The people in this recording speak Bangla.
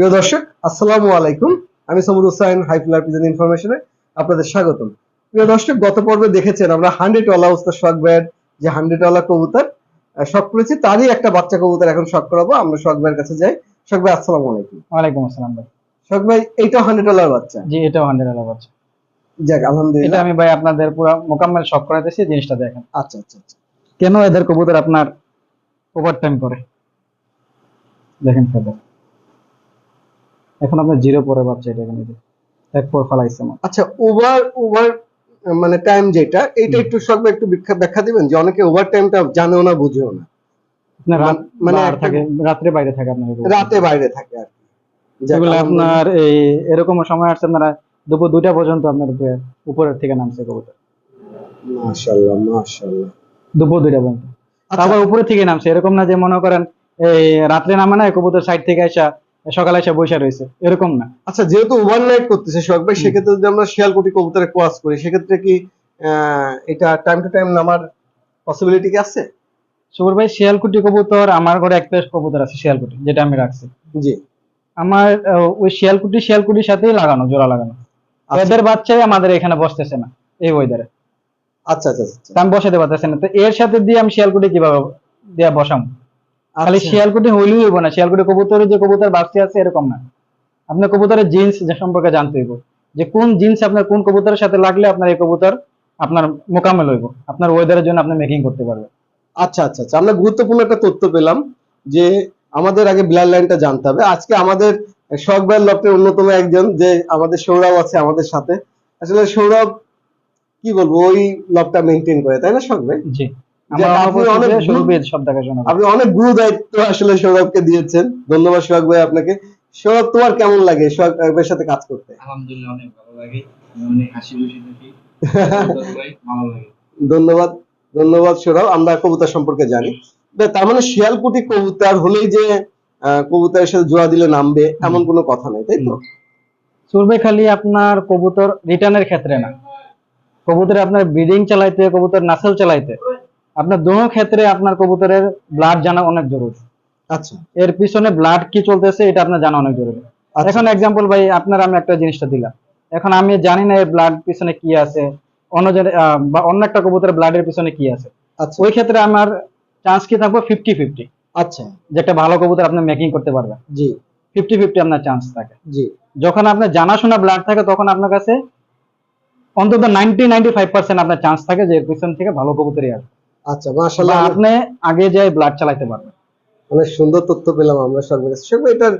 প্রিয় দর্শক, আসসালামু আলাইকুম। আমি সবুর হুসাইন, হাইফ্লার পিজন ইনফরমেশনে আপনাদের স্বাগতম। প্রিয় দর্শক, গত পর্বে দেখেছেন আমরা 100 ওয়ালা উস্তাদ শখ ভাইয়ের যে 100 ওয়ালা কবুতর শখ করেছি, তারই একটা বাচ্চা কবুতর এখন শখ করাবো। আমরা শখ ভাইয়ের কাছে যাই। শখ ভাই, আসসালামু আলাইকুম। ওয়ালাইকুম আসসালাম ভাই। শখ ভাই, এইটাও 100 ওয়ালার বাচ্চা? জি, এটাও 100 বাচ্চা। যাক, এটা আলহামদুলিল্লাহ। আমি ভাই আপনাদের পুরো মোকাম্মেল শখ করাইতেছি, জিনিসটা দেখেন। আচ্ছা আচ্ছা আচ্ছা। কেন এদের কবুতর আপনার ওভারটাইম করে দেখেন ফেদার। এখন আপনার জিরো পরে বাচ্চা, এটা এখানে এক পর ফলাইছে আমার। আচ্ছা, ওভার ওভার মানে টাইম যেটা, এইটা একটু শখ ভাই একটু ব্যাখ্যা দিবেন, যে অনেকে ওভার টাইমটা জানেও না, বুঝেও না। আপনার রাত মানে বার থাকে, রাত্রে বাইরে থাকে আপনার কবুতর। রাতে বাইরে থাকে আর কি। যাক, এগুলো আলহামদুলিল্লাহ। আপনার এই এরকম সময় আসছে আপনারা দুপুর 2টা পর্যন্ত আপনার উপরের থেকে নামছে কবুতর, মাশাআল্লাহ মাশাআল্লাহ। দুপুর 2টা পর্যন্ত। আচ্ছা আবার উপরে থেকে নামছে, এরকম না যে মনে করেন এই রাত্রে নামে না কবুতর সাইড থেকে আসা সকালে এসে বসে রয়েছে, এরকম না। আচ্ছা, যেহেতু ওভারনাইট করতেছে শখ ভাই, সেক্ষেত্রে যদি আমরা শিয়ালকুটি কবুতরে ক্রস করি, সেক্ষেত্রে কি এটা টাইম টু টাইম নামার পসিবিলিটি কি আছে? সুবর ভাই, শিয়ালকুটি কবুতর আমার ঘরে একটা কবুতর আছে শিয়ালকুটি, যেটা আমি রাখছি। জি। আমার ওই শিয়ালকুটির সাথেই লাগানো, জোড়া লাগানো। আচ্ছা এদের বাচ্চাই আমাদের এখানে বসতেছে না এই ওয়েদারে, আচ্ছা আচ্ছা আচ্ছা। আমি বসাতে পারতেছি না। তো এর সাথে দিয়ে আমি শিয়ালকুটি কিভাবে দিয়ে বসাম? খালি আচ্ছা শিয়ালকুটি হইলেই হইব না, শিয়ালকুটি কবুতরের যে কবুতর বাচ্চা আছে এরকম না। আপনার কবুতরের জিন্স যে সম্পর্কে জানতে হইব, যে কোন জিন্স আপনার কোন কবুতরের সাথে লাগলে আপনার এই কবুতর আপনার মোকাম্মেল হইব, আপনার ওয়েদারের জন্য আপনি মেকিং করতে পারবেন। আচ্ছা আচ্ছা আচ্ছা। আমরা গুরুত্বপূর্ণ একটা তথ্য পেলাম, যে আমাদের আগে ব্লাড লাইনটা জানতে হবে। আজকে আমাদের শখ ভাইয়ের লফটের অন্যতম একজন, যে আমাদের সৌরভ আছে আমাদের সাথে। আসলে সৌরভ, কি বলবো, ওই লফটটা মেনটেন করে, তাই না শখ ভাই? জি, যাক, আমার আপনি অনেক অনুপস্থিতিতে সৌরভের সব দেখাশোনা করে। আপনি অনেক গুরু দায়িত্ব আসলে সৌরভকে দিয়েছেন। ধন্যবাদ সোহাগ ভাই আপনাকে। সৌরভ, তোমার কেমন লাগে সোহাগ ভাইয়ের সাথে কাজ করতে? আলহামদুলিল্লাহ, অনেক ভালো লাগে। আমি অনেক হাসি খুশি থাকি। ভাই, ভালো লাগে। ধন্যবাদ ধন্যবাদ সৌরভ। আমরা কবুতর সম্পর্কে জানি। তার মানে শিয়ালকুটি কবুতর হলেই যে কবুতরের সাথে জোড়া দিলে নামবে, এমন কোনো কথা নাই, তাই তো? সুরবে খালি আপনার কবুতর রিটার্নের ক্ষেত্রে না, কবুতরে আপনার ব্রিডিং চালাইতে, কবুতর নাসল চালাইতে, আপনার দোনো ক্ষেত্রে আপনার কবুতরের ব্লাড জানা অনেক জরুরি। আচ্ছা এর পিছনে ব্লাড কি চলতেছে এটা আপনার জানা অনেক জরুরি। আচ্ছা। এখন এক্সাম্পল ভাই, আপনার আমি একটা জিনিসটা দিলাম, এখন আমি জানি না এর ব্লাড পিছনে কি আছে, অন্য বা অন্য একটা কবুতরের ব্লাডের পিছনে কি আছে। আচ্ছা ওই ক্ষেত্রে আমার চান্স কি থাকবে? 50-50, আচ্ছা। যে একটা ভালো কবুতর আপনি মেকিং করতে পারবেন। জি 50-50 আপনার চান্স থাকে। জি। যখন আপনার জানাশোনা ব্লাড থাকে, তখন আপনার কাছে অন্তত 90-95% আপনার চান্স থাকে যে এর পিছন থেকে ভালো কবুতরই আসবে, আচ্ছা, বা মাশাআল্লাহ। আপনি আগে যাই ব্লাড চালাতে পারবেন। অনেক সুন্দর তথ্য পেলাম আমরা সর্বকাশ। এটার